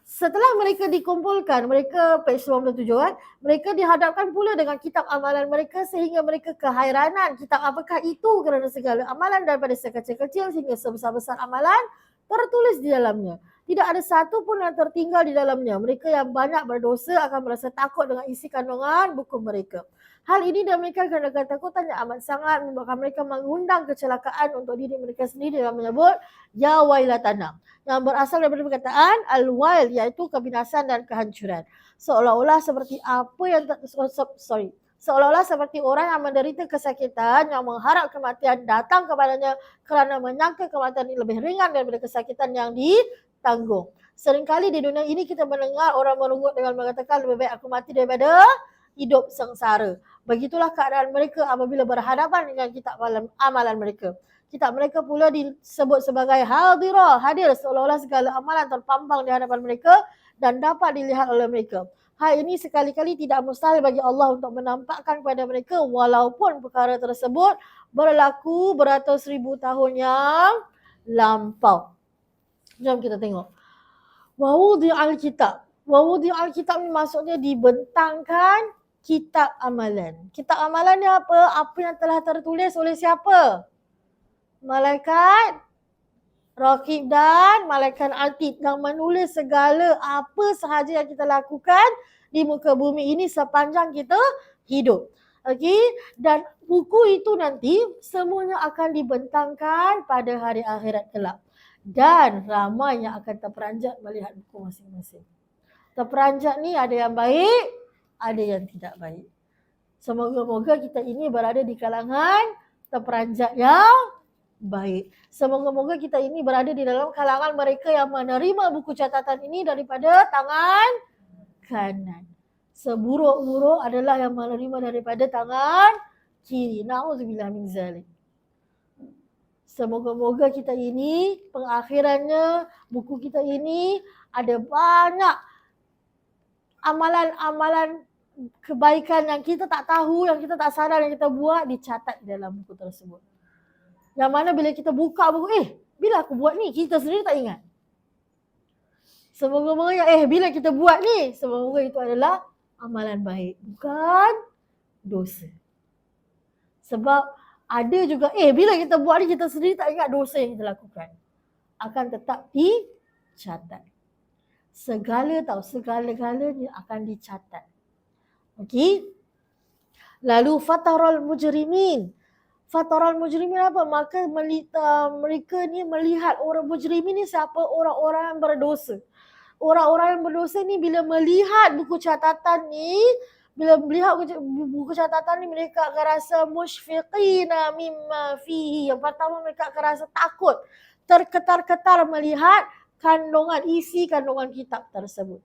Setelah mereka dikumpulkan, mereka page 97 kan, mereka dihadapkan pula dengan kitab amalan mereka sehingga mereka kehairanan. Kitab apakah itu? Kerana segala amalan daripada sekecil-kecil sehingga sebesar-besar amalan tertulis di dalamnya. Tidak ada satu pun yang tertinggal di dalamnya. Mereka yang banyak berdosa akan merasa takut dengan isi kandungan buku mereka. Hal ini demikian kerana ketakutan yang amat sangat menyebabkan mereka mengundang kecelakaan untuk diri mereka sendiri dengan menyebut ya wailatana, yang berasal daripada perkataan al-wail, iaitu kebinasan dan kehancuran. Seolah-olah seperti seolah-olah seperti orang yang menderita kesakitan yang mengharap kematian datang kepadanya kerana menyangka kematian ini lebih ringan daripada kesakitan yang ditanggung. Seringkali di dunia ini kita mendengar orang merungut dengan mengatakan lebih baik aku mati daripada hidup sengsara. Begitulah keadaan mereka apabila berhadapan dengan kitab amalan mereka. Kitab mereka pula disebut sebagai hadir, seolah-olah segala amalan terpampang di hadapan mereka dan dapat dilihat oleh mereka. Hal ini sekali-kali tidak mustahil bagi Allah untuk menampakkan kepada mereka walaupun perkara tersebut berlaku beratus ribu tahun yang lampau. Jom kita tengok. Wawudi'al kitab. Wawudi'al kitab ni maksudnya dibentangkan kitab amalan. Kitab amalan ni apa? Apa yang telah tertulis oleh siapa? malaikat Raqib dan malaikat Atid yang menulis segala apa sahaja yang kita lakukan di muka bumi ini sepanjang kita hidup. Okey, dan buku itu nanti semuanya akan dibentangkan pada hari akhirat kelak. Dan ramai yang akan terperanjat melihat buku masing-masing. Terperanjat ni ada yang baik, ada yang tidak baik. Semoga-moga kita ini berada di kalangan terperanjat yang baik. Semoga-moga kita ini berada di dalam kalangan mereka yang menerima buku catatan ini daripada tangan kanan. Seburuk-buruk adalah yang menerima daripada tangan kiri. Na'udzubillah min zalik. Semoga-moga kita ini pengakhirannya buku kita ini ada banyak amalan-amalan kebaikan yang kita tak tahu, yang kita tak sadar, yang kita buat dicatat di dalam buku tersebut. Yang mana bila kita buka buku, bila aku buat ni, kita sendiri tak ingat. Semoga-moga bila kita buat ni, semoga itu adalah amalan baik, bukan dosa. Sebab ada juga, bila kita buat ni, kita sendiri tak ingat dosa yang kita lakukan. Akan tetap dicatat. Segala-galanya akan dicatat. Okey. Lalu fataral mujrimin. Fataral mujrimin apa? Maka mereka ni melihat orang mujrimin ni siapa? Orang-orang yang berdosa. Orang-orang yang berdosa ni bila melihat buku catatan ni, bila melihat buku catatan ni, mereka akan rasa musyfiqina mimma fihi. Yang pertama mereka akan rasa takut, terketar-ketar melihat isi kandungan kitab tersebut.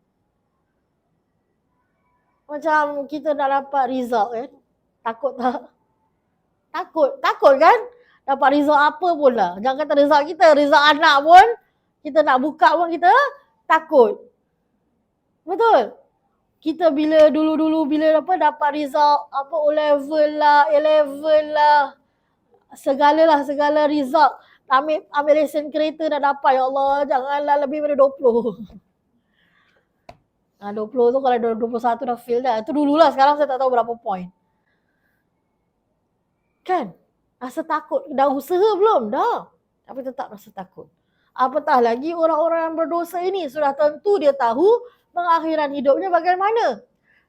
Macam kita nak dapat result kan? Takut tak? Takut kan? Dapat result apa pun lah. Jangan kata result kita, result anak pun kita nak buka pun kita takut. Betul? Kita bila dulu-dulu bila dapat result O level lah, A level lah, segala result. Ambil lesen kereta dah dapat, ya Allah, janganlah lebih daripada 20. 20 tu kalau 21 dah fail dah. Itu dululah, sekarang saya tak tahu berapa point. Kan? Rasa takut. Dah usaha belum? Dah. Tapi tetap rasa takut. Apatah lagi orang-orang yang berdosa ini sudah tentu dia tahu pengakhiran hidupnya bagaimana.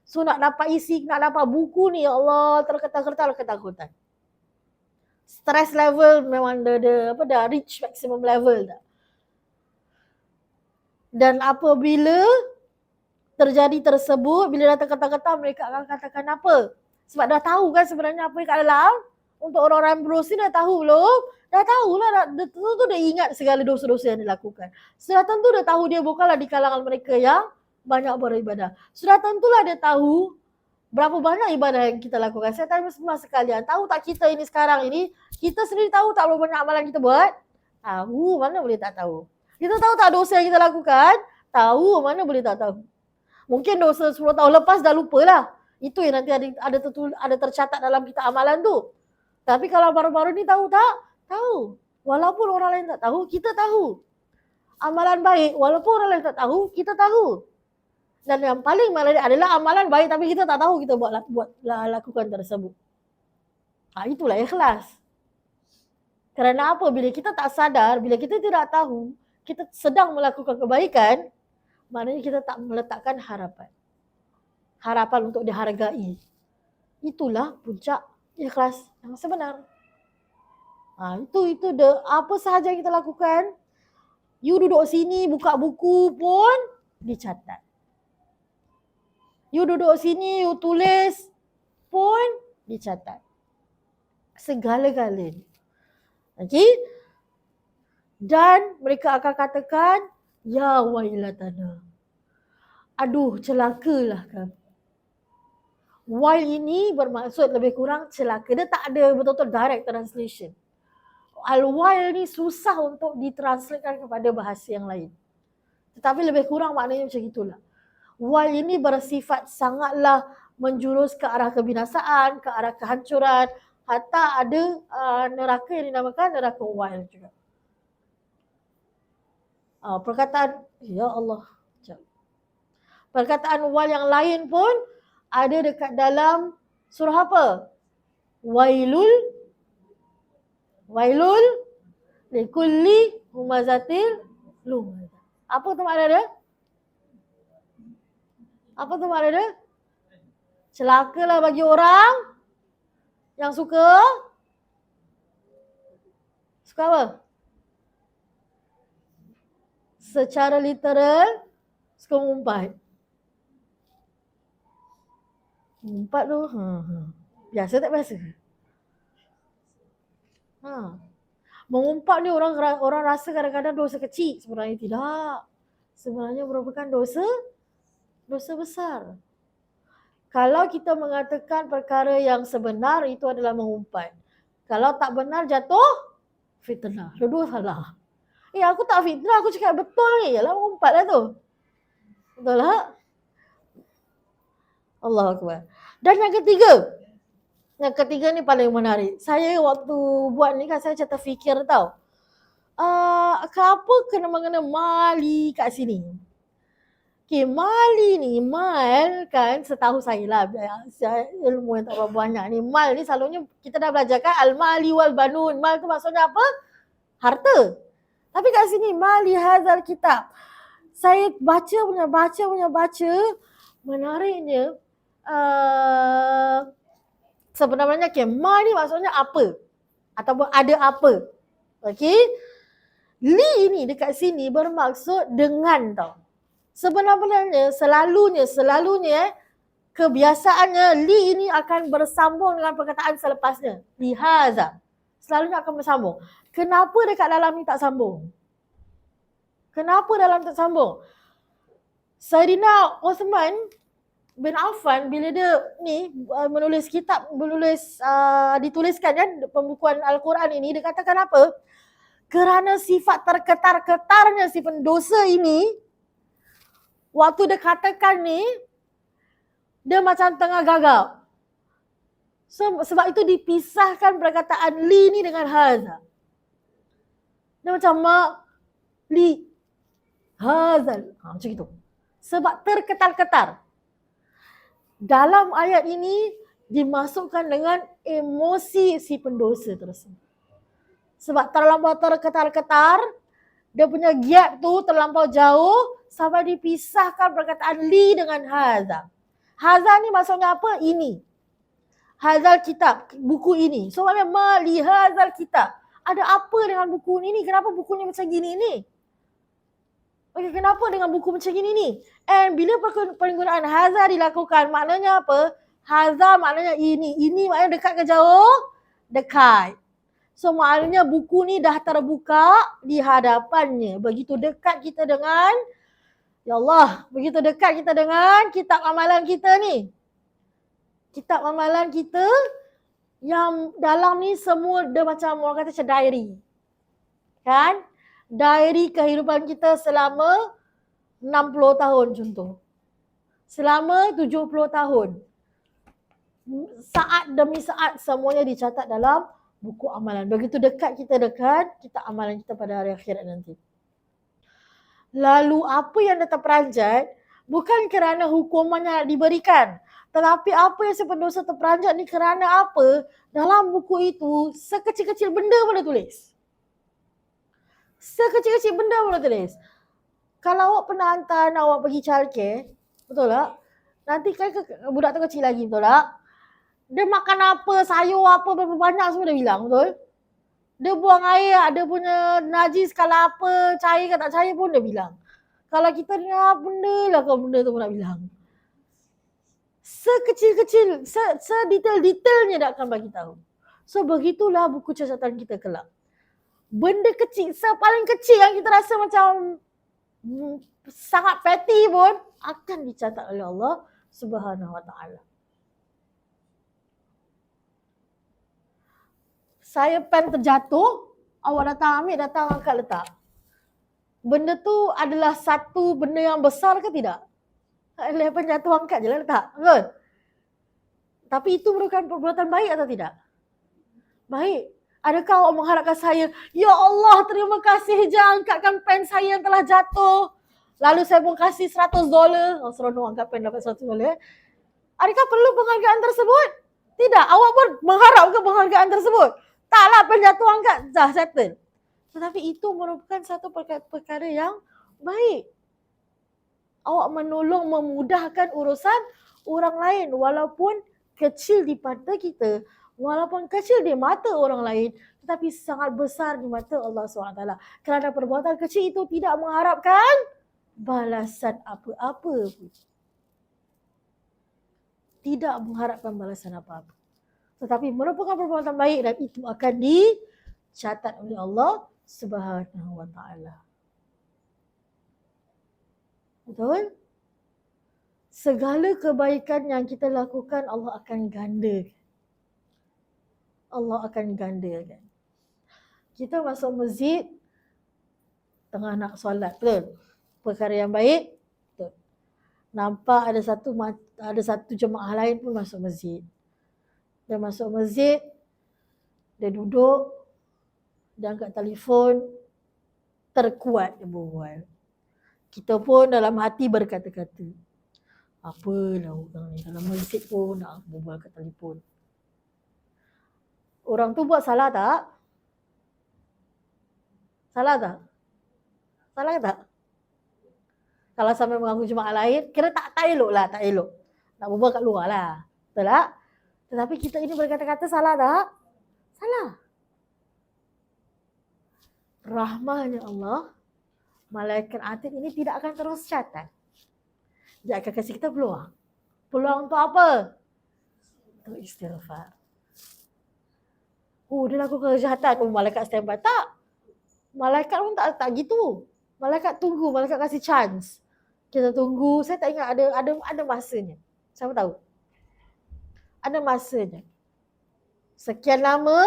So nak dapat nak dapat buku ni, ya Allah, terketar-ketar ketakutan. Stress level memang dah reach maximum level dah. Dan apabila terjadi tersebut, bila dah terketar-ketar, mereka akan katakan apa? Sebab dah tahu kan sebenarnya apa yang kat dalam. Untuk orang-orang yang berdosa dah tahu belum? Dah tahulah, tentu dia ingat segala dosa-dosa yang dilakukan. Sudah tentu dia tahu dia bukanlah di kalangan mereka yang banyak beribadah. Sudah tentulah dia tahu berapa banyak ibadah yang kita lakukan. Saya tanya semua sekalian, tahu tak kita ini sekarang ini, kita sendiri tahu tak berapa banyak amalan kita buat? Tahu, mana boleh tak tahu. Kita tahu tak dosa yang kita lakukan? Tahu, mana boleh tak tahu. Mungkin dosa 10 tahun lepas dah lupalah. Itu yang nanti ada tercatat dalam kitab amalan tu. Tapi kalau baru-baru ni tahu tak? Tahu. Walaupun orang lain tak tahu, kita tahu. Amalan baik, walaupun orang lain tak tahu, kita tahu. Dan yang paling malah adalah amalan baik tapi kita tak tahu kita lakukan tersebut. Itulah ikhlas. Kerana apa? Bila kita tak sadar, bila kita tidak tahu, kita sedang melakukan kebaikan, maknanya kita tak meletakkan harapan. Harapan untuk dihargai. Itulah puncak ikhlas yang sebenar. Itu apa sahaja yang kita lakukan, you duduk sini buka buku pun dicatat. You duduk sini, you tulis pun dicatat. Segala-galanya. Okey? Dan mereka akan katakan, ya wailatana. Aduh, celakalah kami. Wail ini bermaksud lebih kurang celaka. Dia tak ada betul-betul direct translation. Al-wail ni susah untuk ditranslatekan kepada bahasa yang lain. Tetapi lebih kurang maknanya macam itulah. Wail ini bersifat sangatlah menjurus ke arah kebinasaan, ke arah kehancuran. Hatta ada neraka yang dinamakan neraka wail juga. Perkataan, ya Allah. Perkataan wail yang lain pun ada dekat dalam surah apa? Wailul Likulli humazatil lumazah. Apa tu makna dia? Apa tu makna dia? Celakalah bagi orang yang suka apa? Secara literal, suka mengumpat. Mengumpat tu, biasa tak biasa? Mengumpat ni orang rasa kadang-kadang dosa kecil, sebenarnya tidak. Sebenarnya merupakan dosa besar. Kalau kita mengatakan perkara yang sebenar, itu adalah mengumpat. Kalau tak benar, jatuh fitnah. Dua-dua salah. Aku tak fitnah, aku cakap betul ni. Yalah mengumpat lah tu. Betul tak? Allahu Akbar. Dan yang ketiga ni paling menarik. Saya waktu buat ni kan saya macam terfikir tau. Kenapa kena mengena mali kat sini? Okay, mali ni, mal kan setahu saya lah, ilmu yang tak berapa banyak ni. Mal ni selalunya kita dah belajar kan, al-mali wal banun. Mal tu maksudnya apa? Harta. Tapi kat sini, mali hazal kitab. Saya baca. Menariknya, sebenarnya mal ni maksudnya apa? Ataupun ada apa? Okay. Li ni dekat sini bermaksud dengan tau. Sebenarnya selalunya kebiasaannya li ini akan bersambung dengan perkataan selepasnya. Lihaza. Selalunya akan bersambung. Kenapa dekat dalam ni tak sambung? Kenapa dalam tak sambung? Saidina Osman bin Affan bila dia ni menulis kitab, dituliskan kan pembukuan Al-Quran ini, dia katakan apa? Kerana sifat terketar-ketarnya si pendosa ini, waktu dia katakan ni, dia macam tengah gagap. Sebab itu dipisahkan perkataan li ni dengan haza. Dia macam li, hazal. Macam itu. Sebab terketar-ketar. Dalam ayat ini dimasukkan dengan emosi si pendosa tersebut. Sebab terlampau terketar-ketar, dia punya gap tu terlampau jauh sampai dipisahkan perkataan li dengan haza. Haza ni maksudnya apa? Ini. Hazal kitab, buku ini. So maknanya mali hazal kitab. Ada apa dengan buku ni? Kenapa buku ni macam gini ni? Okay, kenapa dengan buku macam gini ni? And bila penggunaan haza dilakukan, maknanya apa? Haza maknanya ini. Ini maknanya dekat ke jauh? Dekat. So maknanya buku ni dah terbuka di hadapannya. Begitu dekat kita dengan, ya Allah, begitu dekat kita dengan kitab amalan kita ni. Kitab amalan kita yang dalam ni semua dia macam orang kata macam diary. Kan? Diary kehidupan kita selama 60 tahun contoh. Selama 70 tahun. Saat demi saat semuanya dicatat dalam buku amalan. Begitu dekat kita amalan kita pada hari akhirat nanti. Lalu apa yang dia terperanjat bukan kerana hukumannya diberikan. Tetapi apa yang si pendosa terperanjat ni kerana apa? Dalam buku itu sekecil-kecil benda boleh tulis. Sekecil-kecil benda boleh tulis. Kalau awak pernah hantar anak awak pergi childcare, betul tak? Nanti kan budak tu kecil lagi, betul tak? Dia makan apa, sayur apa, berapa banyak semua dia bilang, betul? Dia buang air, ada punya najis kalau apa, cair ke tak cair pun dia bilang. Kalau kita ni benda lah kau benda tu pun nak bilang. Sekecil-kecil, sedetail-detailnya dia akan bagi tahu. So begitulah buku catatan kita kelak. Benda kecil, paling kecil yang kita rasa macam sangat petty pun akan dicatat oleh Allah Subhanahu Wa Taala. Saya pen terjatuh, awak datang ambil, datang angkat letak. Benda tu adalah satu benda yang besar ke tidak? Adalah pen jatuh angkat je lah letak. Betul? Tapi itu merupakan perbuatan baik atau tidak? Baik. Adakah awak mengharapkan saya, ya Allah terima kasih je angkatkan pen saya yang telah jatuh. Lalu saya pun kasih $100. Seronok angkat pen dapat $100. Adakah perlu penghargaan tersebut? Tidak. Awak pun mengharapkan penghargaan tersebut. Taklah pen jatuh angkat, dah settle. Tetapi itu merupakan satu perkara yang baik. Awak menolong, memudahkan urusan orang lain walaupun kecil di mata kita, walaupun kecil di mata orang lain, tetapi sangat besar di mata Allah SWT. Kerana perbuatan kecil itu tidak mengharapkan balasan apa-apa pun. Tidak mengharapkan balasan apa-apa. Tetapi merupakan perbuatan baik dan itu akan dicatat oleh Allah Subhanahu wa taala. Betul? Segala kebaikan yang kita lakukan Allah akan gandakan. Allah akan gandakan. Kita masuk masjid tengah nak solat, betul? Perkara yang baik, betul. Nampak ada satu jemaah lain pun masuk masjid. Dia masuk masjid, dia duduk, dia angkat telefon, terkuat dia berbual. Kita pun dalam hati berkata-kata, apalah orang ni dalam masjid pun nak berbual kat telefon. Orang tu buat salah tak? Salah tak? Salah tak? Kalau sampai mengganggu jemaah lain, kira tak elok lah, tak elok. Nak berbual kat luar lah. Betul tak? Tetapi kita ini berkata-kata salah tak? Salah. Rahmahnya Allah, malaikat atid ini tidak akan terus catat. Dia akan kasih kita peluang. Peluang untuk apa? Untuk istighfar. Dia lakukan kejahatan. Malaikat standby. Tak. Malaikat pun tak gitu. Malaikat tunggu, malaikat kasih chance. Kita tunggu. Saya tak ingat ada masanya. Siapa tahu? Ada masanya. Sekian lama,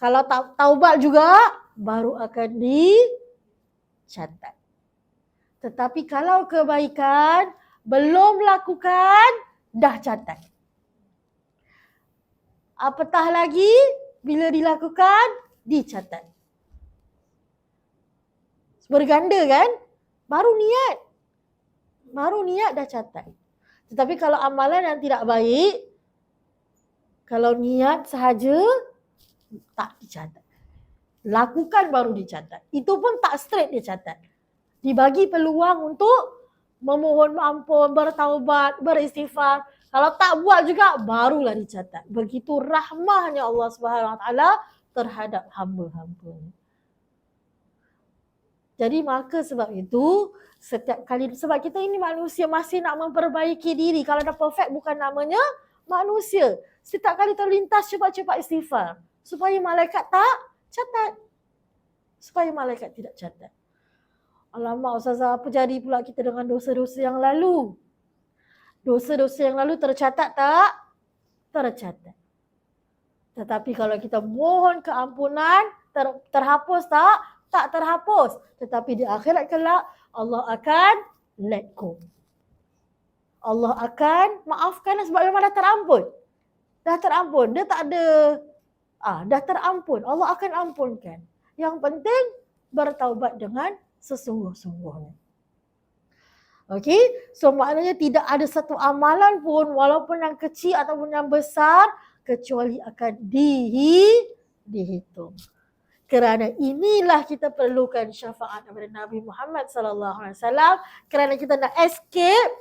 kalau tak taubat juga, baru akan dicatat. Tetapi kalau kebaikan belum lakukan, dah catat. Apatah lagi, bila dilakukan, dicatat. Berganda kan? Baru niat dah catat. Tetapi kalau amalan yang tidak baik, kalau niat sahaja, tak dicatat. Lakukan baru dicatat. Itu pun tak straight dicatat. Dibagi peluang untuk memohon ampun, bertaubat, beristighfar. Kalau tak buat juga, barulah dicatat. Begitu rahmahnya Allah Subhanahu Wa Taala terhadap hamba-hambanya. Jadi maka sebab itu, setiap kali, sebab kita ini manusia masih nak memperbaiki diri. Kalau dah perfect bukan namanya manusia. Setiap kali terlintas cepat-cepat istighfar. Supaya malaikat tak catat. Supaya malaikat tidak catat. Alamak Ustazah, apa jadi pula kita dengan dosa-dosa yang lalu? Dosa-dosa yang lalu tercatat tak? Tercatat. Tetapi kalau kita mohon keampunan, terhapus tak? Tak terhapus. Tetapi di akhirat kelak, Allah akan let go. Allah akan maafkan sebab memang dah terampun. Dah terampun. Dia tak ada, dah terampun. Allah akan ampunkan. Yang penting, bertaubat dengan sesungguh-sungguhnya. Okey, so maknanya tidak ada satu amalan pun walaupun yang kecil ataupun yang besar kecuali akan dihitung. Kerana inilah kita perlukan syafaat daripada Nabi Muhammad sallallahu alaihi wasallam, kerana kita nak escape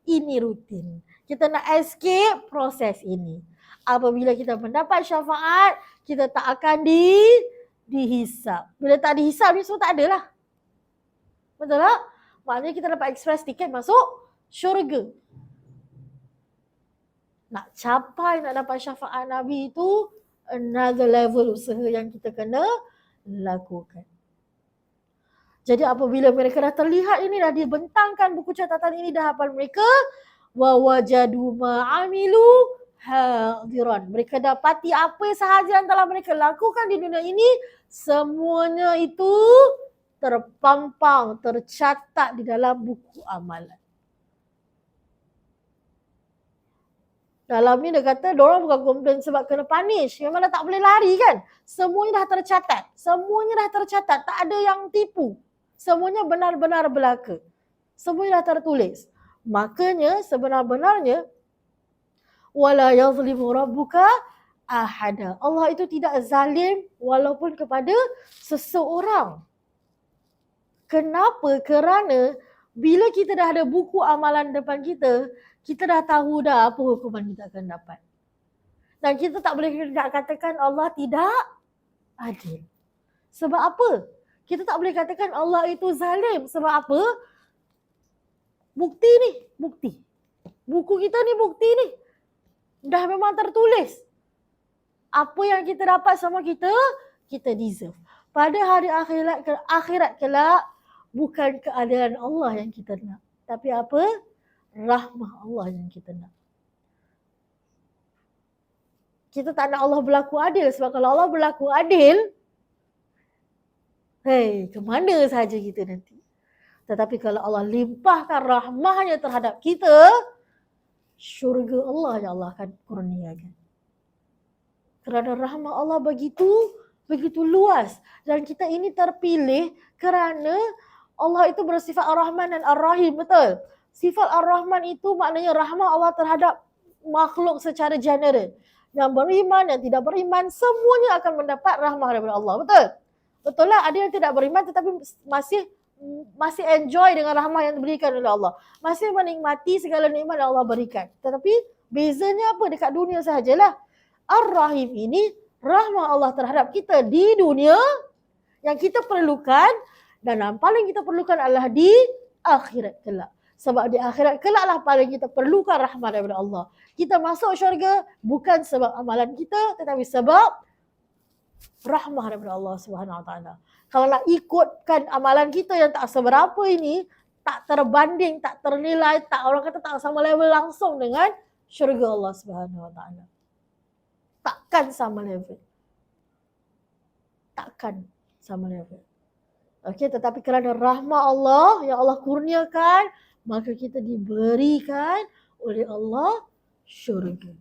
ini rutin. Kita nak escape proses ini. Apabila kita mendapat syafaat, kita tak akan dihisap. Bila tak dihisap ni semua tak ada lah. Betul tak? Maknanya kita dapat express tiket masuk syurga. Nak capai, nak dapat syafaat Nabi itu another level usaha yang kita kena lakukan. Jadi apabila mereka dah terlihat ini, dah dibentangkan buku catatan ini dah hadapan mereka, wa wajadu ma'amilu hadiran. Mereka dapati apa sahaja yang telah mereka lakukan di dunia ini, semuanya itu terpampang, tercatat di dalam buku amalan. Dalam ni dia kata, diorang bukan komplain sebab kena punish. Memang dah tak boleh lari kan. Semuanya dah tercatat. Semuanya dah tercatat. Tak ada yang tipu. Semuanya benar-benar belaka. Semuanya dah tertulis. Makanya sebenar-benarnya, wala yazlimu rabbuka ahada. Allah itu tidak zalim walaupun kepada seseorang. Kenapa? Kerana bila kita dah ada buku amalan depan kita, kita dah tahu dah apa hukuman kita akan dapat. Dan kita tak boleh katakan Allah tidak adil. Sebab apa? Kita tak boleh katakan Allah itu zalim. Sebab apa? Bukti ni, bukti. Buku kita ni bukti ni. Dah memang tertulis. Apa yang kita dapat sama kita deserve. Pada hari akhirat kelak, bukan keadilan Allah yang kita nak. Tapi apa? Rahmah Allah yang kita nak. Kita tak nak Allah berlaku adil. Sebab kalau Allah berlaku adil, ke mana saja kita nanti. Tetapi kalau Allah limpahkan rahmahnya terhadap kita, syurga Allah yang Allah akan kurniakan. Kerana rahmah Allah begitu luas. Dan kita ini terpilih kerana Allah itu bersifat Ar-Rahman dan Ar-Rahim, betul? Sifat Ar-Rahman itu maknanya rahmah Allah terhadap makhluk secara general. Yang beriman, yang tidak beriman, semuanya akan mendapat rahmah daripada Allah, betul? Betul lah, ada yang tidak beriman tetapi masih enjoy dengan rahmah yang diberikan oleh Allah. Masih menikmati segala nikmat yang Allah berikan. Tetapi bezanya apa? Dekat dunia sahajalah. Ar-Rahim ini rahmah Allah terhadap kita di dunia yang kita perlukan, dan yang paling kita perlukan adalah di akhirat kelak. Sebab di akhirat kelak lah paling kita perlukan rahmah daripada Allah. Kita masuk syurga bukan sebab amalan kita, tetapi sebab rahmah daripada Allah Subhanahu Wa Taala. Kalau nak ikutkan amalan kita yang tak seberapa ini, tak terbanding, tak ternilai, tak, orang kata tak sama level langsung dengan syurga Allah Subhanahu Wa Taala. Takkan sama level. Takkan sama level. Okey, tetapi kerana rahmah Allah yang Allah kurniakan, maka kita diberikan oleh Allah syurga.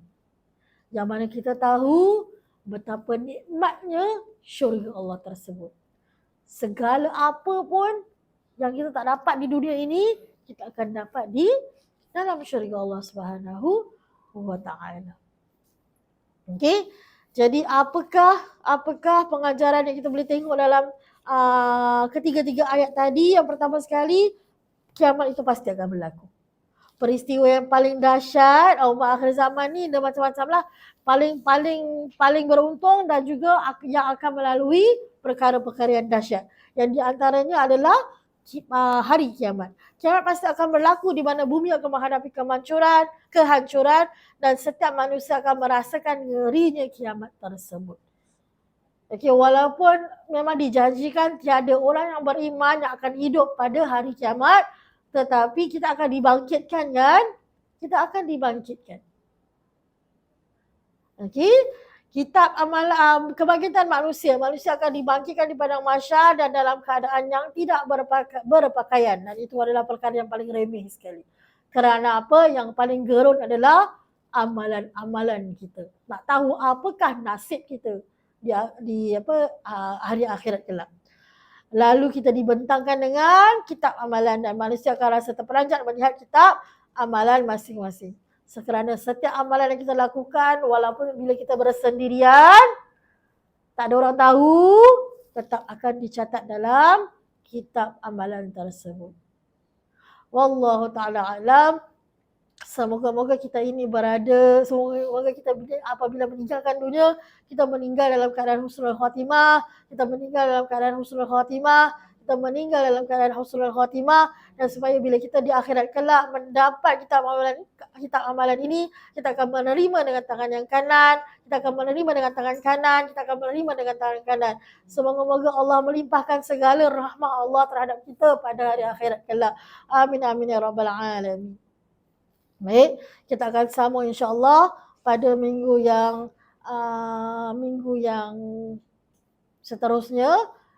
Yang mana kita tahu betapa nikmatnya syurga Allah tersebut. Segala apa pun yang kita tak dapat di dunia ini, kita akan dapat di dalam syurga Allah Subhanahu wa Ta'ala. Okey, jadi apakah pengajaran yang kita boleh tengok dalam ketiga-tiga ayat tadi? Yang pertama sekali, kiamat itu pasti akan berlaku. Peristiwa yang paling dahsyat umat akhir zaman ni dan macam-macam lah, paling beruntung dan juga yang akan melalui perkara-perkara yang dahsyat. Yang di antaranya adalah hari kiamat. Kiamat pasti akan berlaku di mana bumi akan menghadapi kehancuran dan setiap manusia akan merasakan ngerinya kiamat tersebut. Okey, walaupun memang dijanjikan tiada orang yang beriman yang akan hidup pada hari kiamat, tetapi kita akan dibangkitkan kan? Kita akan dibangkitkan. Okey, kitab amal kebangkitan manusia akan dibangkitkan di padang mahsyar dan dalam keadaan yang tidak berpakaian, dan itu adalah perkara yang paling remeh sekali. Kerana apa? Yang paling gerun adalah amalan-amalan kita. Nak tahu apakah nasib kita di hari akhirat kelak. Lalu kita dibentangkan dengan kitab amalan dan manusia akan rasa terperanjat melihat kitab amalan masing-masing. Kerana setiap amalan yang kita lakukan, walaupun bila kita bersendirian, tak ada orang tahu, tetap akan dicatat dalam kitab amalan tersebut. Wallahu ta'ala alam. Semoga-moga kita ini semoga kita apabila meninggalkan dunia, kita meninggal dalam keadaan husnul khatimah, dan supaya bila kita di akhirat kelak mendapat kitab amalan ini, kita akan menerima dengan tangan yang kanan, kita akan menerima dengan tangan kanan. Semoga-moga Allah melimpahkan segala rahmah Allah terhadap kita pada hari akhirat kelak. Amin amin ya rabbal alamin. Baik, kita akan sambung insya-Allah pada minggu yang seterusnya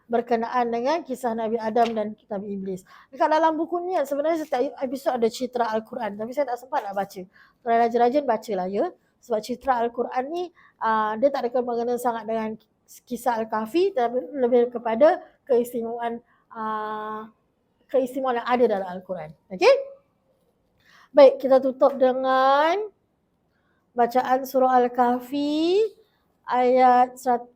berkenaan dengan kisah Nabi Adam dan kitab Iblis. Dekat dalam buku ni sebenarnya setiap episod ada citra Al-Quran, tapi saya tak sempat nak baca. Kalau rajin-rajin bacalah ya. Sebab citra Al-Quran ni dia tak ada kena sangat dengan kisah Al-Kahfi, tapi lebih kepada keistimewaan yang ada dalam Al-Quran. Okey? Baik, kita tutup dengan bacaan surah Al-Kahfi ayat 100